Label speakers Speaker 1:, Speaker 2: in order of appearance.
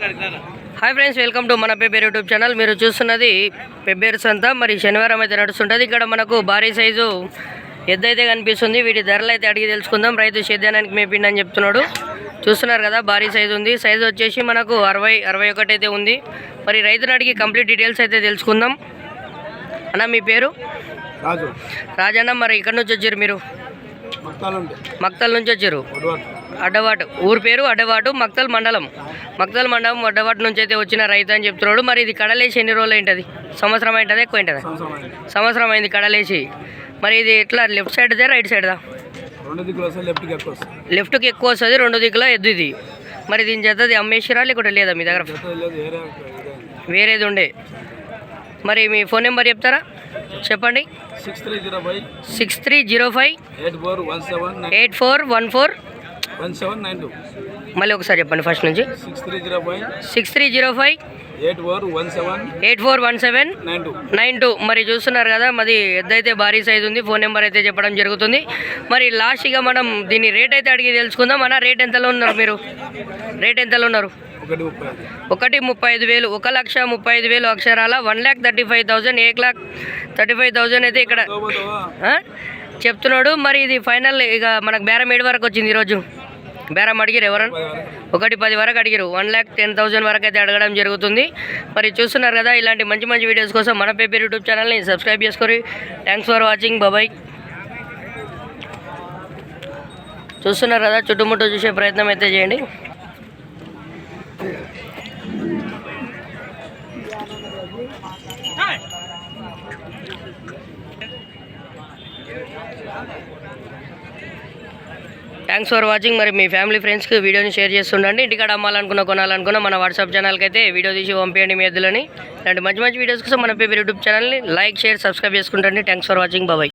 Speaker 1: Hi friends, welcome to మన Pebberu YouTube channel. మీరు చూస్తున్నది పెబ్బేరు సంత. మరి శనివారం అయితే నడుస్తుంటుంది. ఇక్కడ మనకు భారీ సైజు ఎద్దైతే కనిపిస్తుంది. వీటి ధరలు అయితే అడిగి తెలుసుకుందాం. రైతు సేద్యానికి మేపిండి అని చెప్తున్నాడు. చూస్తున్నారు కదా, భారీ సైజు ఉంది. సైజు వచ్చేసి మనకు 60-61 అయితే ఉంది. మరి రైతుని అడిగి కంప్లీట్ డీటెయిల్స్ అయితే తెలుసుకుందాం. అన్న, మీ పేరు? రాజన్న. మరి ఇక్కడ నుంచి వచ్చారు మీరు? మక్తల్ నుంచి వచ్చారు. అడ్డవాటు ఊరు పేరు అడ్డవాటు, మక్తల్ మండలం అడ్డవాటు నుంచి అయితే వచ్చిన రైతు అని చెప్తున్నాడు. మరి ఇది కడలేసి ఎన్ని రోజులు ఏంటది? సంవత్సరం ఏంటది? ఎక్కువ ఏంటది? సంవత్సరం అయింది కడలేసి. మరి ఇది ఎట్లా, లెఫ్ట్ సైడ్దా రైట్ సైడ్దా? లెఫ్ట్కి ఎక్కువ వస్తుంది, 2 దిక్కుల ఎద్దు ఇది. మరి దీని చేతది అమ్మేసిరా లేకుంటే లేదా మీ దగ్గర? వేరేది ఉండే. మరి మీ ఫోన్ నెంబర్ చెప్తారా? చెప్పండి. 6305 8414 మళ్ళీ ఒకసారి చెప్పండి ఫస్ట్ నుంచి. 6305 841792. మరి చూస్తున్నారు కదా, మరి ఎద్దైతే భారీ సైజు ఉంది. ఫోన్ నెంబర్ అయితే చెప్పడం జరుగుతుంది. మరి లాస్ట్గా మనం దీని రేట్ అయితే అడిగి తెలుసుకుందాం. అన్న, రేట్ ఎంతలో ఉన్నారు మీరు? రేట్ ఎంతలో ఉన్నారు? 1,35,000. 1,35,000 అక్షరాల 1,35,000 1,35,000 అయితే ఇక్కడ చెప్తున్నాడు. మరి ఇది ఫైనల్ ఇక మనకు బేరం 7 వరకు వచ్చింది. ఈరోజు బేరం అడిగారు ఎవరన్నా? 1,10 వరకు అడిగారు. 1,10,000 వరకు అయితే అడగడం జరుగుతుంది. మరి చూస్తున్నారు కదా, ఇలాంటి మంచి మంచి వీడియోస్ కోసం మన పెబ్బేరు యూట్యూబ్ ఛానల్ని సబ్స్క్రైబ్ చేసుకోండి. Thanks for watching. బాయ్. చూస్తున్నారు కదా, చుట్టుముట్టు చూసే ప్రయత్నం అయితే చేయండి. Thanks for watching. మరి మీ ఫ్యామిలీ ఫ్రెండ్స్కి వీడియోని షేర్ చేస్తుండండి. ఇంటికాడ అమ్మాలనుకున్నా కొనాలనుకున్నా మన వాట్సాప్ ఛానల్కి అయితే వీడియో తీసి పంపించండి మీ ఎద్దులని. ఇలాంటి మంచి మంచి వీడియోస్ కోసం మన పెబ్బేరు యూట్యూబ్ ఛానల్ని లైక్, షేర్, సబ్స్క్రైబ్ చేసుకుంటండి. Thanks for watching. బాయ్.